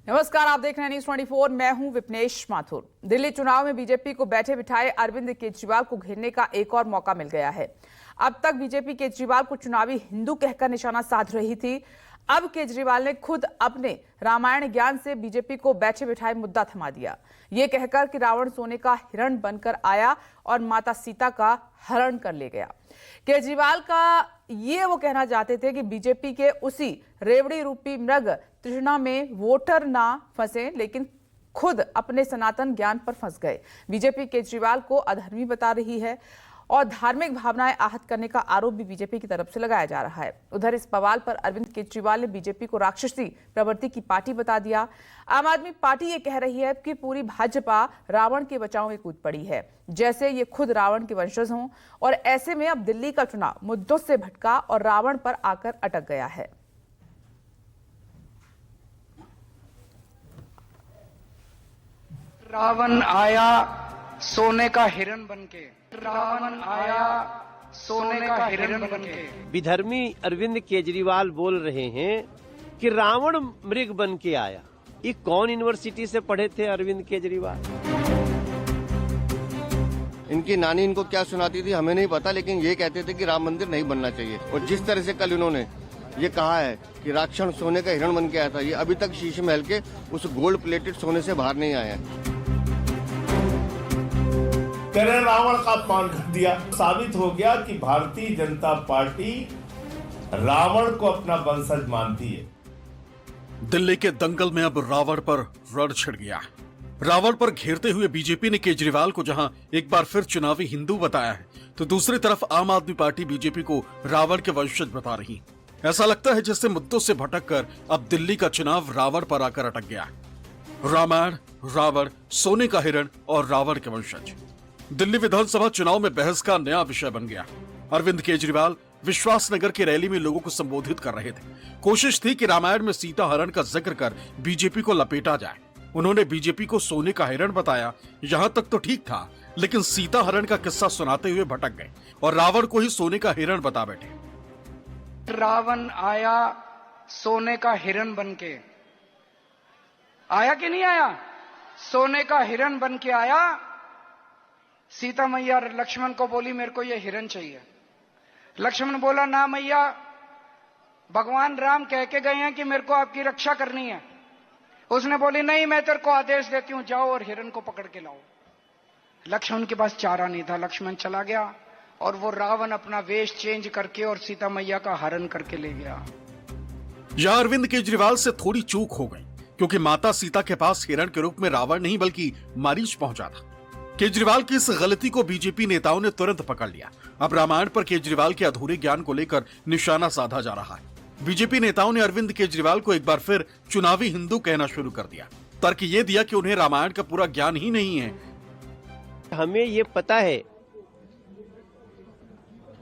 नमस्कार, आप देख रहे हैं न्यूज 24। मैं हूं विपनेश माथुर। दिल्ली चुनाव में बीजेपी को बैठे बिठाए अरविंद केजरीवाल को घेरने का एक और मौका मिल गया है। अब तक बीजेपी केजरीवाल को चुनावी हिंदू कहकर निशाना साध रही थी। अब केजरीवाल ने खुद अपने रामायण ज्ञान से बीजेपी को बैठे बिठाए मुद्दा थमा दिया, ये कहकर कि रावण सोने का हिरण बनकर आया और माता सीता का हरण कर ले गया। केजरीवाल का ये वो कहना चाहते थे कि बीजेपी के उसी रेवड़ी रूपी मृग तृष्णा में वोटर ना फंसे, लेकिन खुद अपने सनातन ज्ञान पर फंस गए। बीजेपी केजरीवाल को अधर्मी बता रही है और धार्मिक भावनाएं आहत करने का आरोप भी बीजेपी की तरफ से लगाया जा रहा है। उधर इस बवाल पर अरविंद केजरीवाल ने बीजेपी को राक्षसी प्रवृत्ति की पार्टी बता दिया। आम आदमी पार्टी ये कह रही है कि पूरी भाजपा रावण के बचाव में कूद पड़ी है, जैसे ये खुद रावण के वंशज हों, और ऐसे में अब दिल्ली का चुनाव मुद्दों से भटका और रावण पर आकर अटक गया है। रावण आया सोने का हिरण बनके, रावण आया सोने का हिरण बनके। विधर्मी अरविंद केजरीवाल बोल रहे हैं कि रावण मृग बन के आया। ये कौन यूनिवर्सिटी से पढ़े थे अरविंद केजरीवाल? इनकी नानी इनको क्या सुनाती थी हमें नहीं पता, लेकिन ये कहते थे कि राम मंदिर नहीं बनना चाहिए। और जिस तरह से कल इन्होंने ये कहा है कि राक्षण सोने का हिरण बन के आया था, ये अभी तक शीश महल के उस गोल्ड प्लेटेड सोने से बाहर नहीं आया है। तेरे रावण का अपमान कर दिया। साबित हो गया कि भारतीय जनता पार्टी रावण को अपना वंशज मानती है। दिल्ली के दंगल में अब रावण पर रण छिड़ गया। रावण पर घेरते हुए बीजेपी ने केजरीवाल को जहां एक बार फिर चुनावी हिंदू बताया है, तो दूसरी तरफ आम आदमी पार्टी बीजेपी को रावण के वंशज बता रही। ऐसा लगता है जैसे मुद्दों से भटककर अब दिल्ली का चुनाव रावण पर आकर अटक गया। रामायण, रावण, सोने का हिरण और रावण के वंशज दिल्ली विधानसभा चुनाव में बहस का नया विषय बन गया। अरविंद केजरीवाल विश्वासनगर की रैली में लोगों को संबोधित कर रहे थे। कोशिश थी कि रामायण में सीता हरण का जिक्र कर बीजेपी को लपेटा जाए। उन्होंने बीजेपी को सोने का हिरण बताया। यहां तक तो ठीक था, लेकिन सीता हरण का किस्सा सुनाते हुए भटक गए और रावण को ही सोने का हिरण बता बैठे। रावण आया सोने का हिरण बनके, आया कि नहीं आया? सोने का हिरण बन के आया। सीता मैया लक्ष्मण को बोली मेरे को ये हिरण चाहिए। लक्ष्मण बोला ना मैया, भगवान राम कह के गए हैं कि मेरे को आपकी रक्षा करनी है। उसने बोली नहीं, मैं तेरे को आदेश देती हूं, जाओ और हिरण को पकड़ के लाओ। लक्ष्मण के पास चारा नहीं था, लक्ष्मण चला गया और वो रावण अपना वेश चेंज करके और सीता मैया का हरण करके ले गया। यह अरविंद केजरीवाल से थोड़ी चूक हो गई, क्योंकि माता सीता के पास हिरण के रूप में रावण नहीं बल्कि मारीच पहुंचा था। केजरीवाल की इस गलती को बीजेपी नेताओं ने तुरंत पकड़ लिया। अब रामायण पर केजरीवाल के अधूरे ज्ञान को लेकर निशाना साधा जा रहा है। बीजेपी नेताओं ने अरविंद केजरीवाल को एक बार फिर चुनावी हिंदू कहना शुरू कर दिया। तर्क ये दिया कि उन्हें रामायण का पूरा ज्ञान ही नहीं है। हमें ये पता है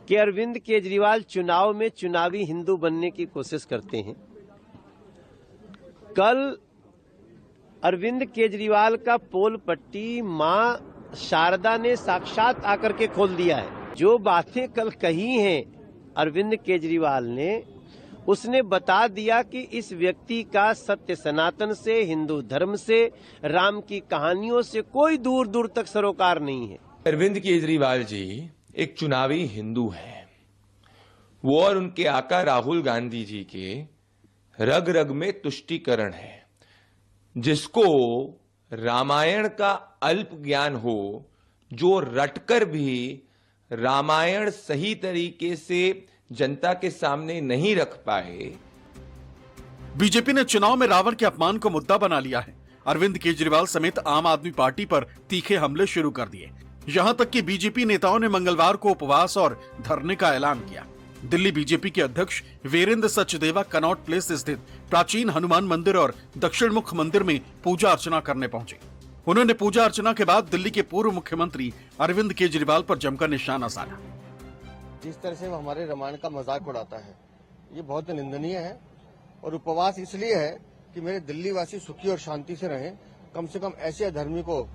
कि अरविंद केजरीवाल चुनाव में चुनावी हिंदू बनने की कोशिश करते हैं। कल अरविंद केजरीवाल का पोल पट्टी मां शारदा ने साक्षात आकर के खोल दिया है। जो बातें कल कही हैं अरविंद केजरीवाल ने, उसने बता दिया कि इस व्यक्ति का सत्य सनातन से, हिंदू धर्म से, राम की कहानियों से कोई दूर दूर तक सरोकार नहीं है। अरविंद केजरीवाल जी एक चुनावी हिंदू हैं। वो और उनके आका राहुल गांधी जी के रग रग में तुष्टीकरण है। जिसको रामायण का अल्प ज्ञान हो, जो रटकर भी रामायण सही तरीके से जनता के सामने नहीं रख पाए। बीजेपी ने चुनाव में रावण के अपमान को मुद्दा बना लिया है। अरविंद केजरीवाल समेत आम आदमी पार्टी पर तीखे हमले शुरू कर दिए। यहां तक कि बीजेपी नेताओं ने मंगलवार को उपवास और धरने का ऐलान किया। दिल्ली बीजेपी के अध्यक्ष वीरेंद्र सचदेवा कनॉट प्लेस स्थित प्राचीन हनुमान मंदिर और दक्षिण मुख मंदिर में पूजा अर्चना करने पहुंचे। उन्होंने पूजा अर्चना के बाद दिल्ली के पूर्व मुख्यमंत्री अरविंद केजरीवाल पर जमकर निशाना साधा। जिस तरह से वो हमारे रामायण का मजाक उड़ाता है, ये बहुत निंदनीय है। और उपवास इसलिए है कि मेरे दिल्ली वासी सुखी और शांति से रहें। कम से कम ऐसे अधर्मी को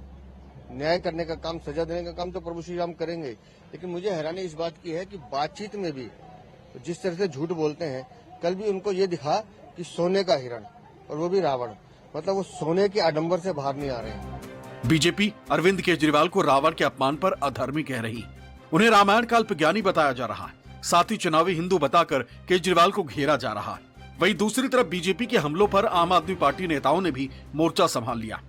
न्याय करने का काम, सजा देने का काम तो प्रभु श्री राम करेंगे। लेकिन मुझे हैरानी इस बात की है कि बातचीत में भी जिस तरह से झूठ बोलते हैं, कल भी उनको ये दिखा कि सोने का हिरण, और वो भी रावण। मतलब वो सोने के आडंबर से बाहर नहीं आ रहे हैं। बीजेपी अरविंद केजरीवाल को रावण के अपमान पर अधर्मी कह रही, उन्हें रामायण का अल्पज्ञानी बताया जा रहा है, साथ ही चुनावी हिंदू बताकर केजरीवाल को घेरा जा रहा है। वहीं दूसरी तरफ बीजेपी के हमलों पर आम आदमी पार्टी नेताओं ने भी मोर्चा संभाल लिया,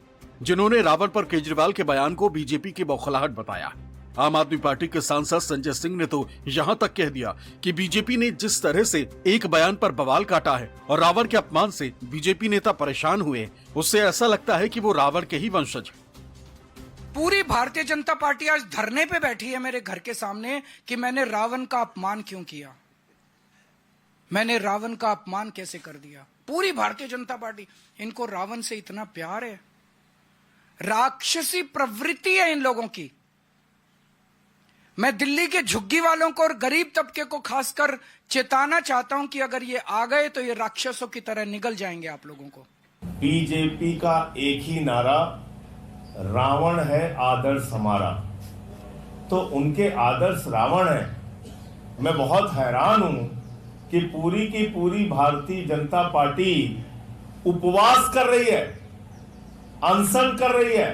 जिन्होंने रावण पर केजरीवाल के बयान को बीजेपी की बौखलाहट बताया। आम आदमी पार्टी के सांसद संजय सिंह ने तो यहाँ तक कह दिया कि बीजेपी ने जिस तरह से एक बयान पर बवाल काटा है और रावण के अपमान से बीजेपी नेता परेशान हुए, उससे ऐसा लगता है कि वो रावण के ही वंशज। पूरी भारतीय जनता पार्टी आज धरने पे बैठी है मेरे घर के सामने कि मैंने रावण का अपमान क्यों किया, मैंने रावण का अपमान कैसे कर दिया। पूरी भारतीय जनता पार्टी, इनको रावण से इतना प्यार है, राक्षसी प्रवृत्ति है इन लोगों की। मैं दिल्ली के झुग्गी वालों को और गरीब तबके को खासकर चेताना चाहता हूं कि अगर ये आ गए तो ये राक्षसों की तरह निगल जाएंगे आप लोगों को। बीजेपी का एक ही नारा, रावण है आदर्श हमारा, तो उनके आदर्श रावण है। मैं बहुत हैरान हूं कि पूरी की पूरी भारतीय जनता पार्टी उपवास कर रही है, अनशन कर रही है।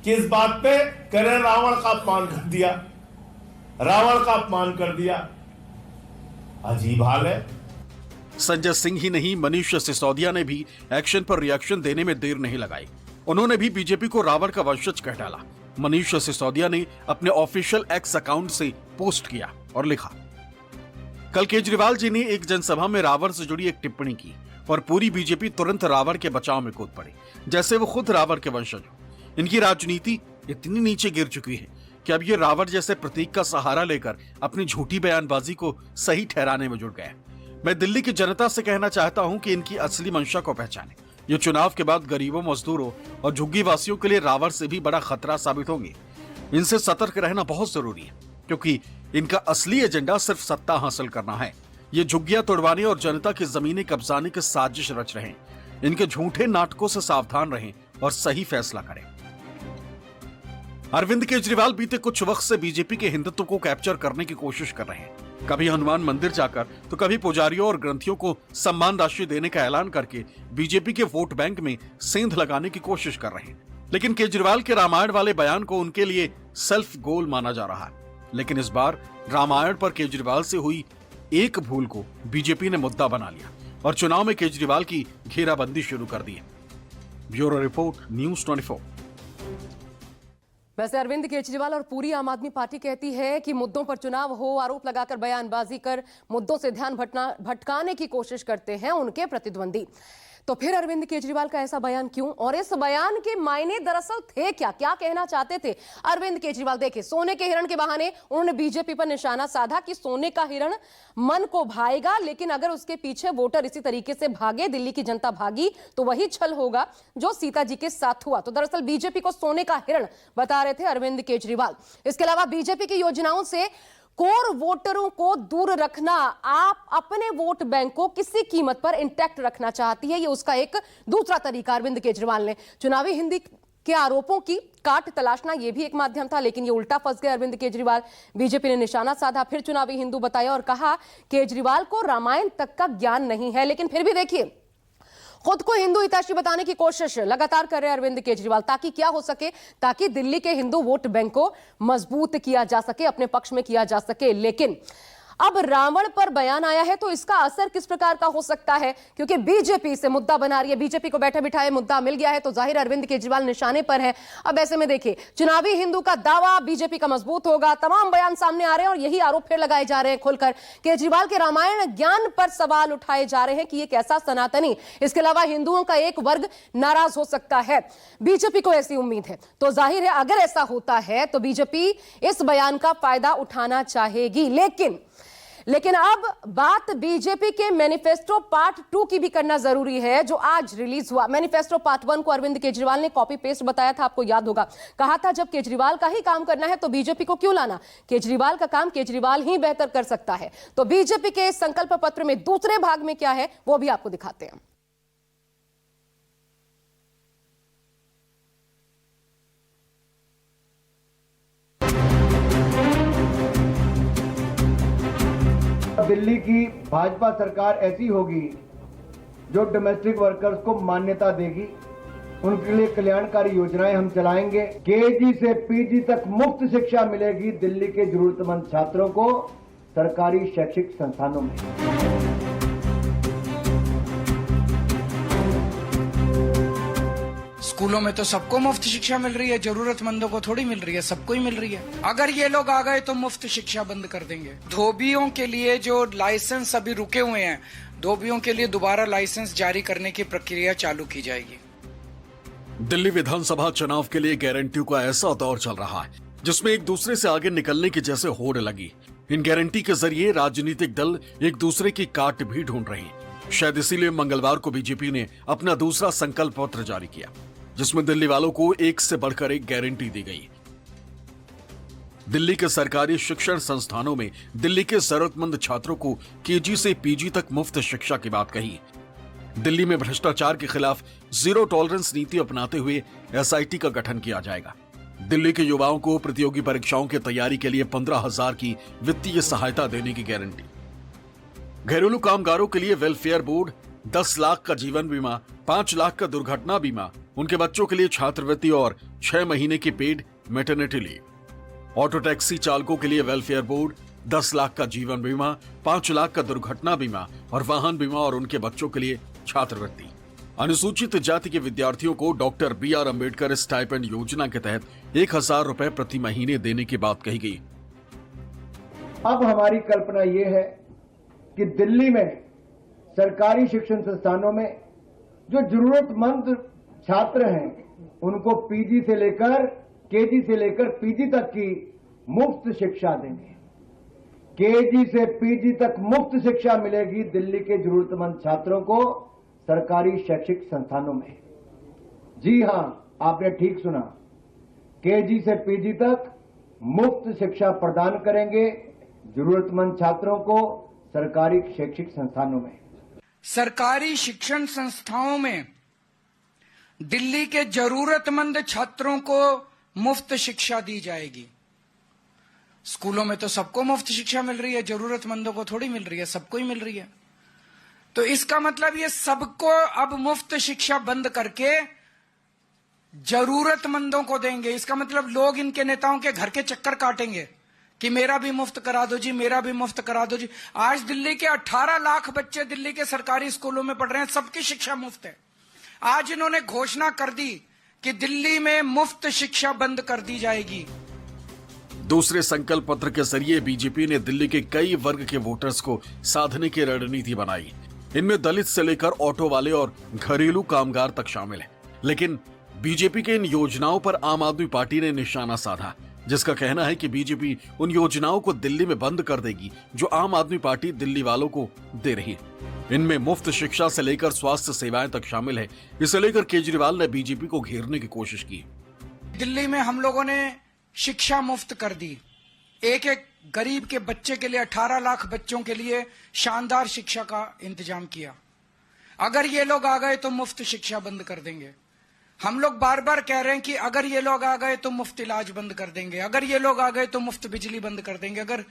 किस बात पे? करें रावण का अपमान कर दिया, रावण का अपमान कर दिया। अजीब हाल है। संजय सिंह ही नहीं, मनीष सिसोदिया ने भी एक्शन पर रिएक्शन देने में देर नहीं लगाई। उन्होंने भी बीजेपी को रावण का वंशज कह डाला। मनीष सिसोदिया ने अपने ऑफिशियल एक्स अकाउंट से पोस्ट किया और लिखा, कल केजरीवाल जी ने एक जनसभा में रावण से जुड़ी एक टिप्पणी की और पूरी बीजेपी तुरंत रावण के बचाव में कूद पड़ी, जैसे वो खुद रावण के वंशज हो। इनकी राजनीति इतनी नीचे गिर चुकी है कि अब ये रावण जैसे प्रतीक का सहारा लेकर अपनी झूठी बयानबाजी को सही ठहराने में जुट गए। मैं दिल्ली की जनता से कहना चाहता हूं कि इनकी असली मंशा को पहचानें। ये चुनाव के बाद गरीबों, मजदूरों और झुग्गी वासियों के लिए रावण से भी बड़ा खतरा साबित होंगे। इनसे सतर्क रहना बहुत जरूरी है, क्योंकि इनका असली एजेंडा सिर्फ सत्ता हासिल करना है। ये झुग्गियां तोड़वाने और जनता की जमीनें कब्जाने की साजिश रच रहे हैं। इनके झूठे नाटकों से सावधान रहें और सही फैसला करें। अरविंद केजरीवाल बीते कुछ वक्त से बीजेपी के हिंदुत्व को कैप्चर करने की कोशिश कर रहे हैं। कभी हनुमान मंदिर जाकर तो कभी पुजारियों और ग्रंथियों को सम्मान राशि देने का ऐलान करके बीजेपी के वोट बैंक में सेंध लगाने की कोशिश कर रहे हैं। लेकिन केजरीवाल के रामायण वाले बयान को उनके लिए सेल्फ गोल माना जा रहा है। लेकिन इस बार रामायण पर केजरीवाल से हुई एक भूल को बीजेपी ने मुद्दा बना लिया और चुनाव में केजरीवाल की घेराबंदी शुरू कर दी है। Bureau report, news 24। वैसे अरविंद केजरीवाल और पूरी आम आदमी पार्टी कहती है कि मुद्दों पर चुनाव हो, आरोप लगाकर बयानबाजी कर मुद्दों से ध्यान भटकाने की कोशिश करते हैं उनके प्रतिद्वंदी। तो फिर अरविंद केजरीवाल का ऐसा बयान क्यों, और इस बयान के मायने दरअसल थे क्या, क्या कहना चाहते थे अरविंद केजरीवाल? देखिए, सोने के हिरण के बहाने उन्होंने बीजेपी पर निशाना साधा कि सोने का हिरण मन को भाएगा, लेकिन अगर उसके पीछे वोटर इसी तरीके से भागे, दिल्ली की जनता भागी, तो वही छल होगा जो सीता जी के साथ हुआ। तो दरअसल बीजेपी को सोने का हिरण बता रहे थे अरविंद केजरीवाल। इसके अलावा बीजेपी की योजनाओं से कोर वोटरों को दूर रखना, आप अपने वोट बैंक को किसी कीमत पर इंटैक्ट रखना चाहती है, ये उसका एक दूसरा तरीका अरविंद केजरीवाल ने। चुनावी हिंदी के आरोपों की काट तलाशना, यह भी एक माध्यम था, लेकिन ये उल्टा फंस गए अरविंद केजरीवाल। बीजेपी ने निशाना साधा, फिर चुनावी हिंदू बताया और कहा केजरीवाल को रामायण तक का ज्ञान नहीं है। लेकिन फिर भी देखिए, खुद को हिंदू हितैषी बताने की कोशिश लगातार कर रहे अरविंद केजरीवाल, ताकि क्या हो सके, ताकि दिल्ली के हिंदू वोट बैंक को मजबूत किया जा सके, अपने पक्ष में किया जा सके। लेकिन अब रावण पर बयान आया है तो इसका असर किस प्रकार का हो सकता है, क्योंकि बीजेपी से मुद्दा बना रही है, बीजेपी को बैठे बिठाए मुद्दा मिल गया है, तो जाहिर अरविंद केजरीवाल निशाने पर है। अब ऐसे में देखिए, चुनावी हिंदू का दावा बीजेपी का मजबूत होगा, तमाम बयान सामने आ रहे हैं और यही आरोप फिर लगाए जा रहे हैं खुलकर। केजरीवाल के रामायण ज्ञान पर सवाल उठाए जा रहे हैं कि ये कैसा सनातनी, इसके अलावा हिंदुओं का एक वर्ग नाराज हो सकता है, बीजेपी को ऐसी उम्मीद है। तो जाहिर है अगर ऐसा होता है तो बीजेपी इस बयान का फायदा उठाना चाहेगी। लेकिन अब बात बीजेपी के मैनिफेस्टो पार्ट 2 की भी करना जरूरी है, जो आज रिलीज हुआ। मैनिफेस्टो पार्ट 1 को अरविंद केजरीवाल ने कॉपी पेस्ट बताया था, आपको याद होगा। कहा था जब केजरीवाल का ही काम करना है तो बीजेपी को क्यों लाना, केजरीवाल का काम केजरीवाल ही बेहतर कर सकता है। तो बीजेपी के संकल्प पत्र में दूसरे भाग में क्या है वो भी आपको दिखाते हैं। दिल्ली की भाजपा सरकार ऐसी होगी जो डोमेस्टिक वर्कर्स को मान्यता देगी, उनके लिए कल्याणकारी योजनाएं हम चलाएंगे। केजी से पीजी तक मुफ्त शिक्षा मिलेगी दिल्ली के जरूरतमंद छात्रों को सरकारी शैक्षिक संस्थानों में। स्कूलों में तो सबको मुफ्त शिक्षा मिल रही है, जरूरतमंदों को थोड़ी मिल रही है, सबको ही मिल रही है। अगर ये लोग आ गए तो मुफ्त शिक्षा बंद कर देंगे। धोबियों के लिए जो लाइसेंस अभी रुके हुए हैं, धोबियों के लिए दोबारा लाइसेंस जारी करने की प्रक्रिया चालू की जाएगी। दिल्ली विधानसभा चुनाव के लिए गारंटियों का ऐसा दौर चल रहा है जिसमें एक दूसरे से आगे निकलने की जैसे होड़ लगी। इन गारंटी के जरिए राजनीतिक दल एक दूसरे की काट भी ढूंढ रहे हैं। शायद इसीलिए मंगलवार को बीजेपी ने अपना दूसरा संकल्प पत्र जारी किया, जिसमें दिल्ली वालों को एक से बढ़कर एक गारंटी दी गई। दिल्ली के सरकारी शिक्षण संस्थानों में दिल्ली के जरूरतमंद छात्रों को केजी से पीजी तक मुफ्त शिक्षा की बात कही। दिल्ली में भ्रष्टाचार के खिलाफ जीरो टॉलरेंस नीति अपनाते हुए एसआईटी का गठन किया जाएगा। दिल्ली के युवाओं को प्रतियोगी परीक्षाओं की तैयारी के लिए 15,000 की वित्तीय सहायता देने की गारंटी। घरेलू कामगारों के लिए वेलफेयर बोर्ड, 10 लाख का जीवन बीमा, 5 लाख का दुर्घटना बीमा, उनके बच्चों के लिए छात्रवृत्ति और 6 महीने की paid maternity leave. Auto taxi चालकों के लिए वेलफेयर बोर्ड, 10 लाख का जीवन बीमा, 5 लाख का दुर्घटना बीमा और वाहन बीमा और उनके बच्चों के लिए छात्रवृत्ति। अनुसूचित जाति के विद्यार्थियों को डॉक्टर BR अम्बेडकर स्टाइपेंड योजना के तहत 1,000 रुपए प्रति महीने देने की बात कही गई। अब हमारी कल्पना ये है कि दिल्ली में सरकारी शिक्षण संस्थानों में जो जरूरतमंद छात्र हैं, उनको पीजी से लेकर केजी से लेकर पीजी तक की मुफ्त शिक्षा देंगे। केजी से पीजी तक मुफ्त शिक्षा मिलेगी दिल्ली के जरूरतमंद छात्रों को सरकारी शैक्षिक संस्थानों में। जी हां, आपने ठीक सुना, केजी से पीजी तक मुफ्त शिक्षा प्रदान करेंगे जरूरतमंद छात्रों को सरकारी शैक्षिक संस्थानों में। सरकारी शिक्षण संस्थाओं में दिल्ली के जरूरतमंद छात्रों को मुफ्त शिक्षा दी जाएगी। स्कूलों में तो सबको मुफ्त शिक्षा मिल रही है, जरूरतमंदों को थोड़ी मिल रही है, सबको ही मिल रही है। तो इसका मतलब ये सबको अब मुफ्त शिक्षा बंद करके जरूरतमंदों को देंगे। इसका मतलब लोग इनके नेताओं के घर के चक्कर काटेंगे कि मेरा भी मुफ्त करा दो जी, मेरा भी मुफ्त करा दो जी। आज दिल्ली के 18 लाख बच्चे दिल्ली के सरकारी स्कूलों में पढ़ रहे हैं, सबकी शिक्षा मुफ्त है। आज इन्होंने घोषणा कर दी कि दिल्ली में मुफ्त शिक्षा बंद कर दी जाएगी। दूसरे संकल्प पत्र के जरिए बीजेपी ने दिल्ली के कई वर्ग के वोटर्स को साधने की रणनीति बनाई। इनमें दलित से लेकर ऑटो वाले और घरेलू कामगार तक शामिल हैं। लेकिन बीजेपी के इन योजनाओं पर आम आदमी पार्टी ने निशाना साधा, जिसका कहना है कि बीजेपी उन योजनाओं को दिल्ली में बंद कर देगी जो आम आदमी पार्टी दिल्ली वालों को दे रही है। इनमें मुफ्त शिक्षा से लेकर स्वास्थ्य सेवाएं तक शामिल है। इसे लेकर केजरीवाल ने बीजेपी को घेरने की कोशिश की। दिल्ली में हम लोगों ने शिक्षा मुफ्त कर दी। एक एक गरीब के बच्चे के लिए, 18 लाख बच्चों के लिए शानदार शिक्षा का इंतजाम किया। अगर ये लोग आ गए तो मुफ्त शिक्षा बंद कर देंगे। हम लोग बार बार कह रहे हैं कि अगर ये लोग आ गए तो मुफ्त इलाज बंद कर देंगे, अगर ये लोग आ गए तो मुफ्त बिजली बंद कर देंगे। अगर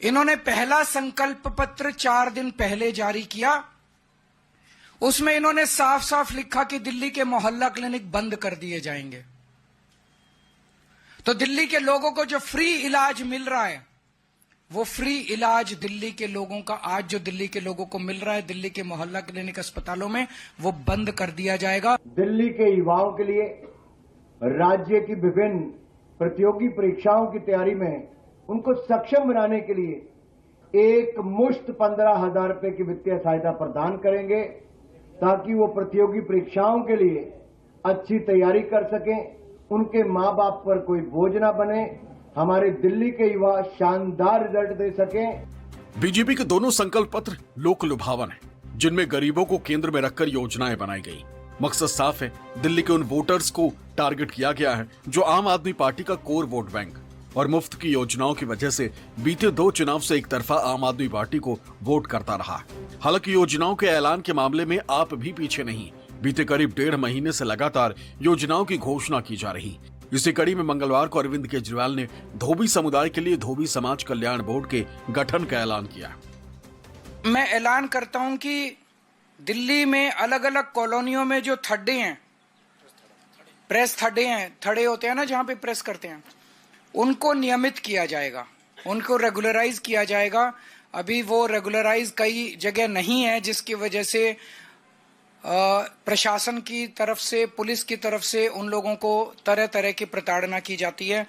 इन्होंने पहला संकल्प पत्र 4 दिन पहले जारी किया, उसमें इन्होंने साफ साफ लिखा कि दिल्ली के मोहल्ला क्लिनिक बंद कर दिए जाएंगे। तो दिल्ली के लोगों को जो फ्री इलाज मिल रहा है, वो फ्री इलाज दिल्ली के लोगों का आज जो दिल्ली के लोगों को मिल रहा है दिल्ली के मोहल्ला क्लिनिक अस्पतालों में, वो बंद कर दिया जाएगा। दिल्ली के युवाओं के लिए राज्य की विभिन्न प्रतियोगी परीक्षाओं की तैयारी में उनको सक्षम बनाने के लिए एक मुश्त 15,000 रुपए की वित्तीय सहायता प्रदान करेंगे, ताकि वो प्रतियोगी परीक्षाओं के लिए अच्छी तैयारी कर सकें, उनके मां बाप पर कोई बोझ ना बने, हमारे दिल्ली के युवा शानदार रिजल्ट दे सकें। बीजेपी के दोनों संकल्प पत्र लोक लुभावन है, जिनमें गरीबों को केंद्र में रखकर योजनाएं बनाई गई। मकसद साफ है, दिल्ली के उन वोटर्स को टारगेट किया गया है जो आम आदमी पार्टी का कोर वोट बैंक, और मुफ्त की योजनाओं की वजह से बीते 2 चुनाव से एक तरफा आम आदमी पार्टी को वोट करता रहा। हालांकि योजनाओं के ऐलान के मामले में आप भी पीछे नहीं। बीते करीब 1.5 महीने से लगातार योजनाओं की घोषणा की जा रही। इसी कड़ी में मंगलवार को अरविंद केजरीवाल ने धोबी समुदाय के लिए धोबी समाज कल्याण बोर्ड के गठन का ऐलान किया। मैं ऐलान करता हूं कि दिल्ली में अलग अलग कॉलोनियों में जो थड्डे हैं, प्रेस थड्डे हैं, थड़े होते हैं ना जहां पे प्रेस करते हैं, उनको नियमित किया जाएगा, उनको रेगुलराइज किया जाएगा। अभी वो रेगुलराइज कई जगह नहीं है, जिसकी वजह से प्रशासन की तरफ से, पुलिस की तरफ से उन लोगों को तरह तरह की प्रताड़ना की जाती है।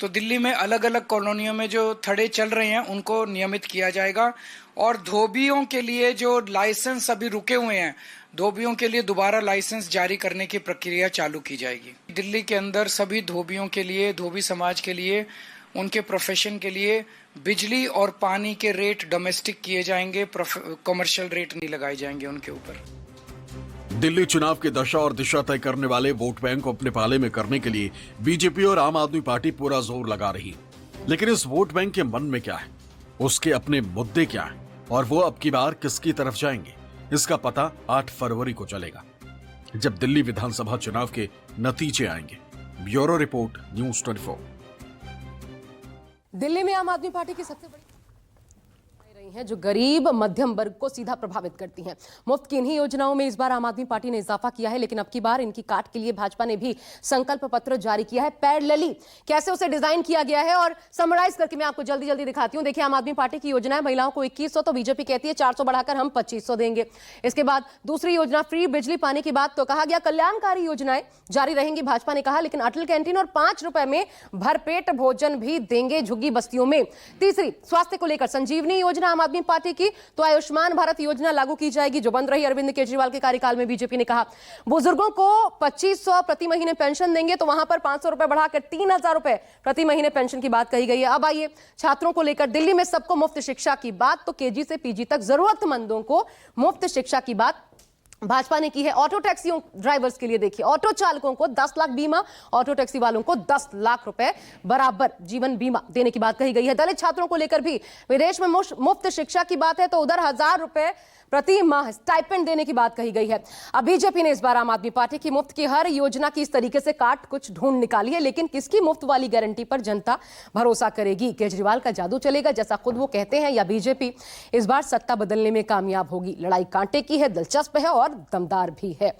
तो दिल्ली में अलग अलग कॉलोनियों में जो थड़े चल रहे हैं उनको नियमित किया जाएगा। और धोबियों के लिए जो लाइसेंस अभी रुके हुए हैं, धोबियों के लिए दोबारा लाइसेंस जारी करने की प्रक्रिया चालू की जाएगी। दिल्ली के अंदर सभी धोबियों के लिए, धोबी समाज के लिए, उनके प्रोफेशन के लिए बिजली और पानी के रेट डोमेस्टिक किए जाएंगे, कमर्शियल रेट नहीं लगाए जाएंगे उनके ऊपर। दिल्ली चुनाव की दशा और दिशा तय करने वाले वोट बैंक को अपने पाले में करने के लिए बीजेपी और आम आदमी पार्टी पूरा जोर लगा रही। लेकिन इस वोट बैंक के मन में क्या है, उसके अपने मुद्दे क्या हैं और वो अब की बार किसकी तरफ जाएंगे, इसका पता 8 फरवरी को चलेगा, जब दिल्ली विधानसभा चुनाव के नतीजे आएंगे। Bureau report, news 24। दिल्ली में आम आदमी पार्टी की सबसे बड़ी हैं जो गरीब मध्यम वर्ग को सीधा प्रभावित करती हैं। मुफ्त की इन्हीं योजनाओं में इस बार आम आदमी पार्टी ने इजाफा किया है, लेकिन अब की बार इनकी काट के लिए भाजपा ने भी संकल्प पत्र जारी किया है। पैरेलली कैसे उसे डिजाइन किया गया है और समराइज करके मैं आपको जल्दी जल्दी दिखाती हूं। देखिए, आम आदमी पार्टी की योजना है महिलाओं को 2100, तो बीजेपी कहती है 400 बढ़ाकर हम 2500 देंगे। इसके बाद दूसरी योजना फ्री बिजली पानी की बात तो कहा गया कल्याणकारी योजनाएं जारी रहेंगी, भाजपा ने कहा, लेकिन अटल कैंटीन और 5 रुपए में भरपेट भोजन भी देंगे झुग्गी बस्तियों में। तीसरी, स्वास्थ्य को लेकर संजीवनी योजना आम आदमी पार्टी की, तो आयुष्मान भारत योजना लागू की जाएगी जो बंद रही अरविंद केजरीवाल के कार्यकाल में। बीजेपी ने कहा बुजुर्गों को 2500 प्रति महीने पेंशन देंगे, तो वहां पर 500 रुपए बढ़ाकर 3000 रुपए प्रति महीने पेंशन की बात कही गई है। अब आइए छात्रों को लेकर दिल्ली में सबको मुफ्त शिक्षा की बात, तो केजी से पीजी तक जरूरतमंदों को मुफ्त शिक्षा की बात भाजपा ने की है। ऑटो टैक्सी ड्राइवर्स के लिए देखिए, ऑटो चालकों को 10 लाख बीमा, ऑटो टैक्सी वालों को 10 लाख रुपए बराबर जीवन बीमा देने की बात कही गई है। दलित छात्रों को लेकर भी विदेश में मुफ्त शिक्षा की बात है, तो उधर 1000 रुपए प्रति माह स्टाइपेंड देने की बात कही गई है। अब बीजेपी ने इस बार आम आदमी पार्टी की मुफ्त की हर योजना की इस तरीके से काट कुछ ढूंढ निकाली है, लेकिन किसकी मुफ्त वाली गारंटी पर जनता भरोसा करेगी? केजरीवाल का जादू चलेगा जैसा खुद वो कहते हैं, या बीजेपी इस बार सत्ता बदलने में कामयाब होगी? लड़ाई कांटे की है, दिलचस्प है और दमदार भी है।